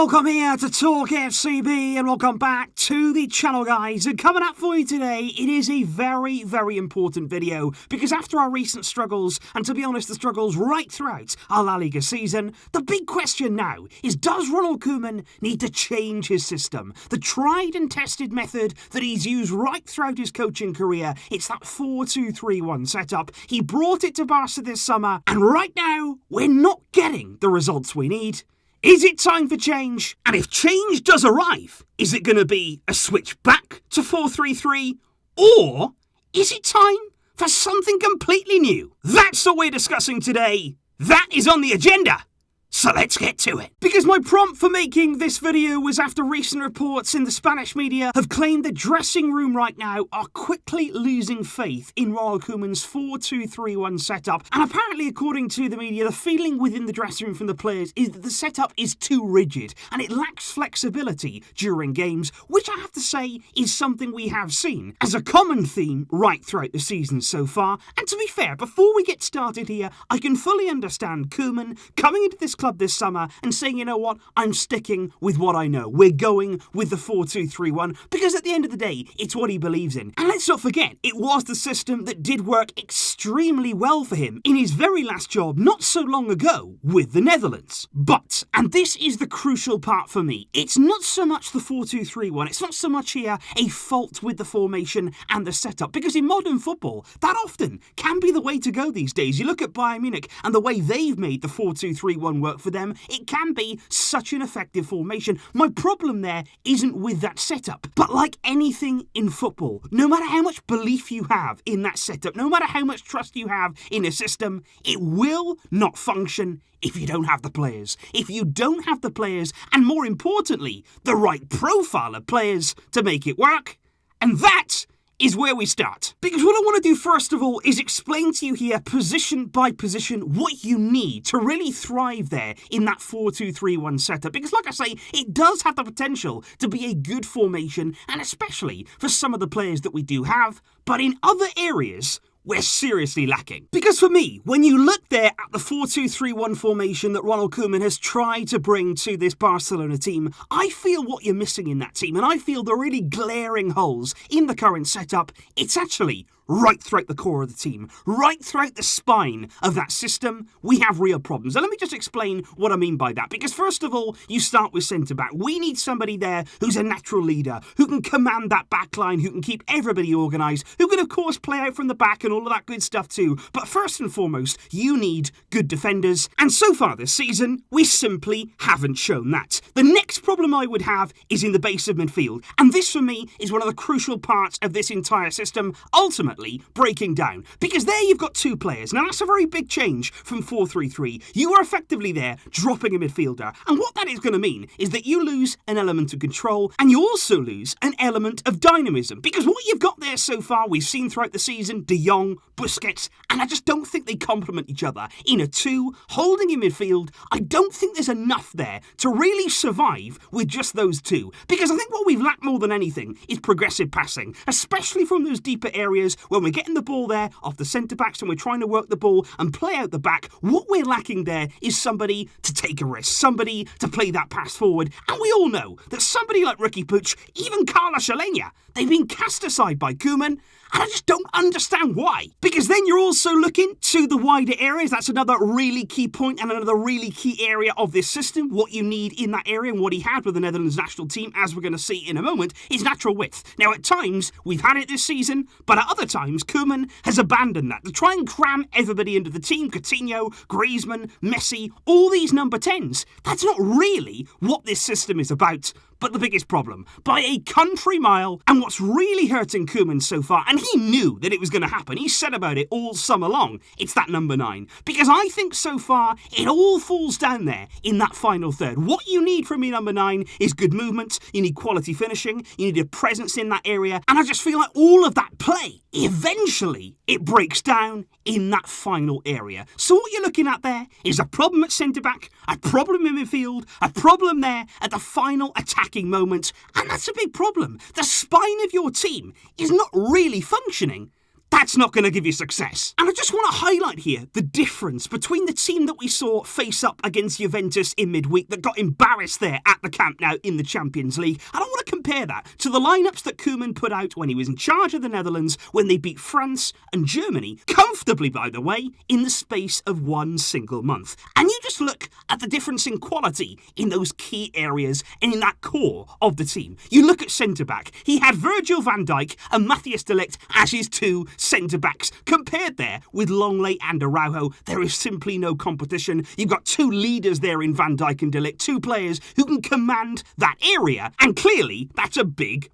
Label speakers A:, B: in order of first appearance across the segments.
A: Welcome here to TalkFCB and welcome back to the channel, guys. And coming up for you today, it is a very, very important video because after our recent struggles, and to be honest, the struggles right throughout our La Liga season, the big question now is, does Ronald Koeman need to change his system? The tried and tested method that he's used right throughout his coaching career, it's that 4-2-3-1 setup. He brought it to Barça this summer, and right now, we're not getting the results we need. Is it time for change? And if change does arrive, is it going to be a switch back to 4-3-3? Or is it time for something completely new? That's what we're discussing today. That is on the agenda. So let's get to it. Because my prompt for making this video was after recent reports in the Spanish media have claimed the dressing room right now are quickly losing faith in Ronald Koeman's 4-2-3-1 setup. And apparently, according to the media, the feeling within the dressing room from the players is that the setup is too rigid and it lacks flexibility during games, which I have to say is something we have seen as a common theme right throughout the season so far. And to be fair, before we get started here, I can fully understand Koeman coming into this club this summer and saying, you know what, I'm sticking with what I know. We're going with the 4-2-3-1 because at the end of the day, it's what he believes in. And let's not forget, it was the system that did work extremely well for him in his very last job not so long ago with the Netherlands. But, and this is the crucial part for me, it's not so much the 4-2-3-1, it's not so much here a fault with the formation and the setup, because in modern football, that often can be the way to go these days. You look at Bayern Munich and the way they've made the 4-2-3-1 work for them, it can be such an effective formation. My problem there isn't with that setup, but like anything in football, no matter how much belief you have in that setup, no matter how much trust you have in a system, it will not function if you don't have the players. If you don't have the players, and more importantly, the right profile of players to make it work, and that is where we start. Because what I want to do first of all is explain to you here, position by position, what you need to really thrive there in that 4-2-3-1 setup. Because like I say, it does have the potential to be a good formation, and especially for some of the players that we do have, but in other areas, we're seriously lacking. Because for me, when you look there at the 4-2-3-1 formation that Ronald Koeman has tried to bring to this Barcelona team, I feel what you're missing in that team, and I feel the really glaring holes in the current setup, it's actually right throughout the core of the team, right throughout the spine of that system, we have real problems. And let me just explain what I mean by that. Because first of all, you start with centre-back. We need somebody there who's a natural leader, who can command that back line, who can keep everybody organised, who can of course play out from the back and all of that good stuff too. But first and foremost, you need good defenders. And so far this season, we simply haven't shown that. The next problem I would have is in the base of midfield. And this for me is one of the crucial parts of this entire system, ultimately breaking down. Because there you've got two players. Now that's a very big change from 4-3-3. You are effectively there dropping a midfielder. And what that is going to mean is that you lose an element of control and you also lose an element of dynamism. Because what you've got there so far, we've seen throughout the season, De Jong, Busquets, and I just don't think they complement each other. In a two, holding in midfield, I don't think there's enough there to really survive with just those two. Because I think what we've lacked more than anything is progressive passing, especially from those deeper areas when we're getting the ball there off the centre-backs and we're trying to work the ball and play out the back. What we're lacking there is somebody to take a risk, somebody to play that pass forward. And we all know that somebody like Ricky Puig, even Carlos Alenia, they've been cast aside by Koeman, and I just don't understand why. Because then you're also looking to the wider areas. That's another really key point and another really key area of this system. What you need in that area and what he had with the Netherlands national team, as we're going to see in a moment, is natural width. Now at times, we've had it this season, but at other times, Koeman has abandoned that to try and cram everybody into the team. Coutinho, Griezmann, Messi, all these number 10s. That's not really what this system is about. But the biggest problem, by a country mile, and what's really hurting Koeman so far, and he knew that it was going to happen, he said about it all summer long, it's that number 9. Because I think so far, it all falls down there in that final third. What you need from your number 9 is good movement, you need quality finishing, you need a presence in that area, and I just feel like all of that play, eventually, it breaks down in that final area. So what you're looking at there is a problem at centre-back, a problem in midfield, a problem there at the final attacking moment, and that's a big problem. The spine of your team is not really functioning. that's not going to give you success. And I just want to highlight here the difference between the team that we saw face up against Juventus in midweek that got embarrassed there at the Camp Nou in the Champions League. And I want to compare that to the lineups that Koeman put out when he was in charge of the Netherlands when they beat France and Germany, comfortably by the way, in the space of one single month. And you just look at the difference in quality in those key areas and in that core of the team. You look at centre-back, he had Virgil van Dijk and Matthias de Ligt as his two centre-backs. Compared there with Longley and Araujo, there is simply no competition. You've got two leaders there in Van Dijk and de Ligt, two players who can command that area, and clearly that's a big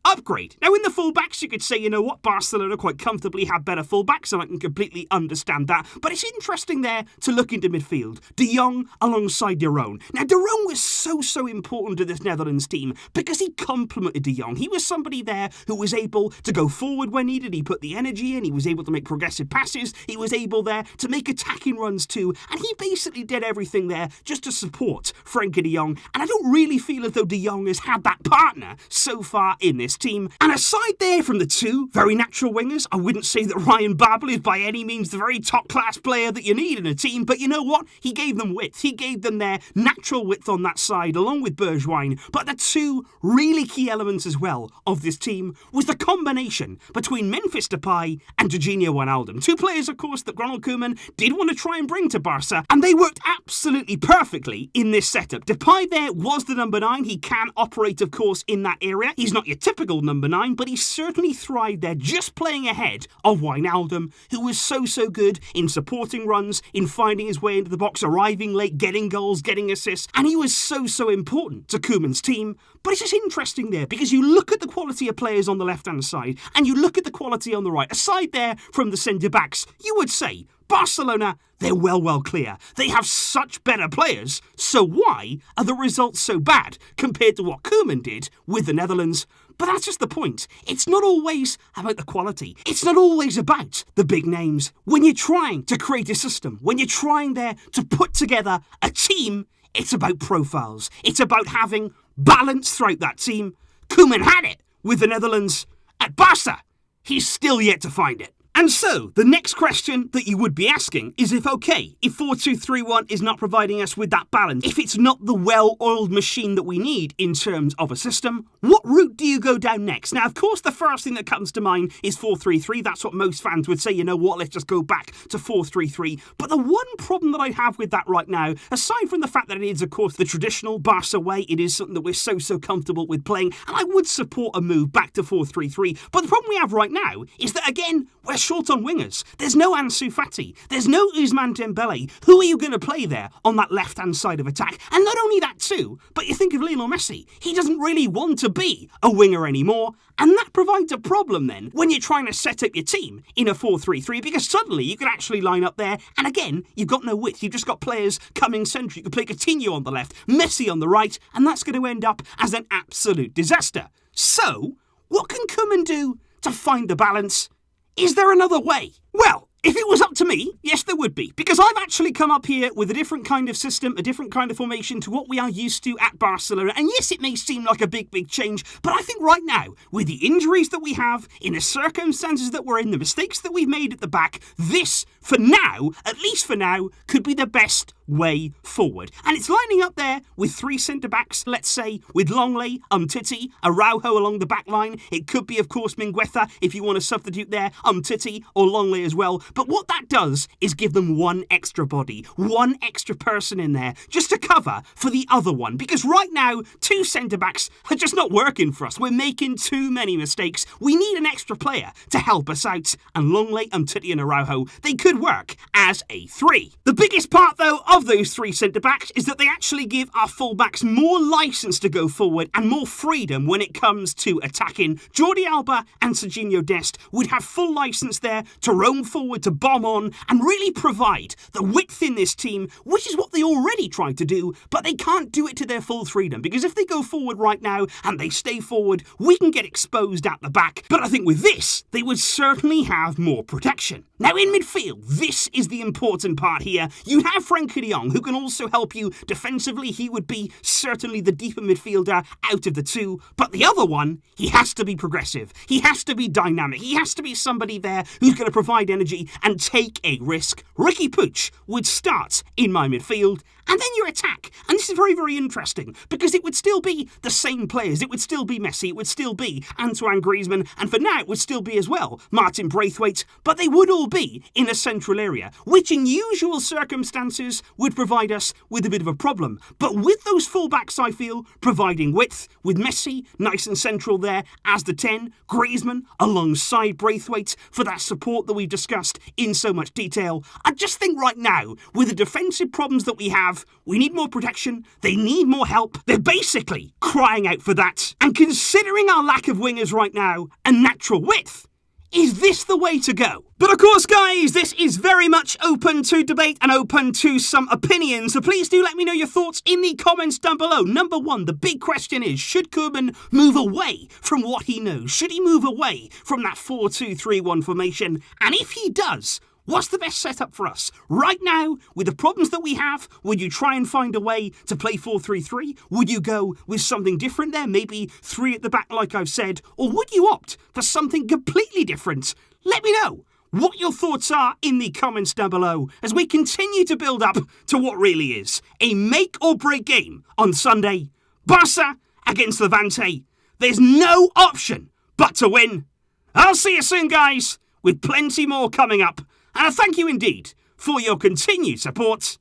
A: upgrade. Now in the fullbacks you could say, you know what, Barcelona quite comfortably have better fullbacks, and I can completely understand that, but it's interesting there to look into midfield. De Jong alongside De Roon. Now De Roon was so important to this Netherlands team because he complemented De Jong. He was somebody there who was able to go forward when needed, he put the energy in, he was able to make progressive passes, he was able there to make attacking runs too, and he basically did everything there just to support Frenkie de Jong, and I don't really feel as though De Jong has had that partner so far in this team. And aside there from the two very natural wingers, I wouldn't say that Ryan Babel is by any means the very top class player that you need in a team, but you know what? He gave them width. He gave them their natural width on that side along with Bergwijn. But the two really key elements as well of this team was the combination between Memphis Depay and Jorginho Wijnaldum. Two players, of course, that Ronald Koeman did want to try and bring to Barca, and they worked absolutely perfectly in this setup. Depay there was the number 9. He can operate, of course, in that area. He's not your typical number 9, but he certainly thrived there, just playing ahead of Wijnaldum, who was so good in supporting runs, in finding his way into the box, arriving late, getting goals, getting assists, and he was so important to Koeman's team. But it's just interesting there, because you look at the quality of players on the left-hand side, and you look at the quality on the right. Aside there from the centre-backs, you would say Barcelona, they're well clear. They have such better players, so why are the results so bad compared to what Koeman did with the Netherlands? But that's just the point. It's not always about the quality. It's not always about the big names. When you're trying to create a system, when you're trying there to put together a team, it's about profiles. It's about having balance throughout that team. Koeman had it with the Netherlands. At Barca, he's still yet to find it. And so, the next question that you would be asking is if 4-2-3-1 is not providing us with that balance, if it's not the well-oiled machine that we need in terms of a system, what route do you go down next? Now, of course, the first thing that comes to mind is 4-3-3. That's what most fans would say, you know what, let's just go back to 4-3-3. But the one problem that I have with that right now, aside from the fact that it is, of course, the traditional Barca way, it is something that we're so comfortable with playing, and I would support a move back to 4-3-3. But the problem we have right now is that, again, we're short on wingers. There's no Ansu Fati. There's no Ousmane Dembele. Who are you going to play there on that left-hand side of attack? And not only that too, but you think of Lionel Messi. He doesn't really want to be a winger anymore. And that provides a problem then when you're trying to set up your team in a 4-3-3, because suddenly you can actually line up there, and again, you've got no width. You've just got players coming central. You can play Coutinho on the left, Messi on the right, and that's going to end up as an absolute disaster. So, what can Koeman do to find the balance? Is there another way? Well, if it was up to me, yes, there would be. Because I've actually come up here with a different kind of system, a different kind of formation to what we are used to at Barcelona. And yes, it may seem like a big change, but I think right now, with the injuries that we have, in the circumstances that we're in, the mistakes that we've made at the back, this, for now, at least for now, could be the best way forward. And it's lining up there with 3 centre-backs, let's say, with Longley, Umtiti, Araujo along the back line. It could be, of course, Mingueza, if you want to substitute there, Umtiti or Longley as well. But what that does is give them one extra body, one extra person in there, just to cover for the other one. Because right now, 2 centre-backs are just not working for us. We're making too many mistakes. We need an extra player to help us out. And Longley, Umtiti and Araujo, they could work as a 3. The biggest part, though, of those 3 centre-backs is that they actually give our full-backs more licence to go forward and more freedom when it comes to attacking. Jordi Alba and Serginho Dest would have full licence there to roam forward, to bomb on, and really provide the width in this team, which is what they already tried to do, but they can't do it to their full freedom, because if they go forward right now and they stay forward, we can get exposed at the back. But I think with this, they would certainly have more protection. Now in midfield, this is the important part here. You have Frenkie de De Jong, who can also help you defensively. He would be certainly the deeper midfielder out of the two. But the other one, he has to be progressive. He has to be dynamic. He has to be somebody there who's going to provide energy and take a risk. Riqui Puig would start in my midfield. And then your attack. And this is very, very interesting because it would still be the same players. It would still be Messi. It would still be Antoine Griezmann. And for now, it would still be as well Martin Braithwaite. But they would all be in a central area, which in usual circumstances would provide us with a bit of a problem. But with those fullbacks, I feel, providing width, with Messi nice and central there as the 10, Griezmann alongside Braithwaite for that support that we've discussed in so much detail. I just think right now, with the defensive problems that we have, we need more protection, they need more help, they're basically crying out for that. And considering our lack of wingers right now and natural width, is this the way to go? But of course, guys, this is very much open to debate and open to some opinions, so please do let me know your thoughts in the comments down below. Number one, the big question is, should Koeman move away from what he knows? Should he move away from that 4-2-3-1 formation? And if he does, what's the best setup for us? Right now, with the problems that we have, would you try and find a way to play 4-3-3? Would you go with something different there? Maybe 3 at the back, like I've said? Or would you opt for something completely different? Let me know what your thoughts are in the comments down below as we continue to build up to what really is a make or break game on Sunday. Barça against Levante. There's no option but to win. I'll see you soon, guys, with plenty more coming up. And I thank you indeed for your continued support.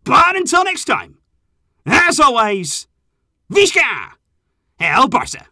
A: But until next time, as always, Visca el Barça.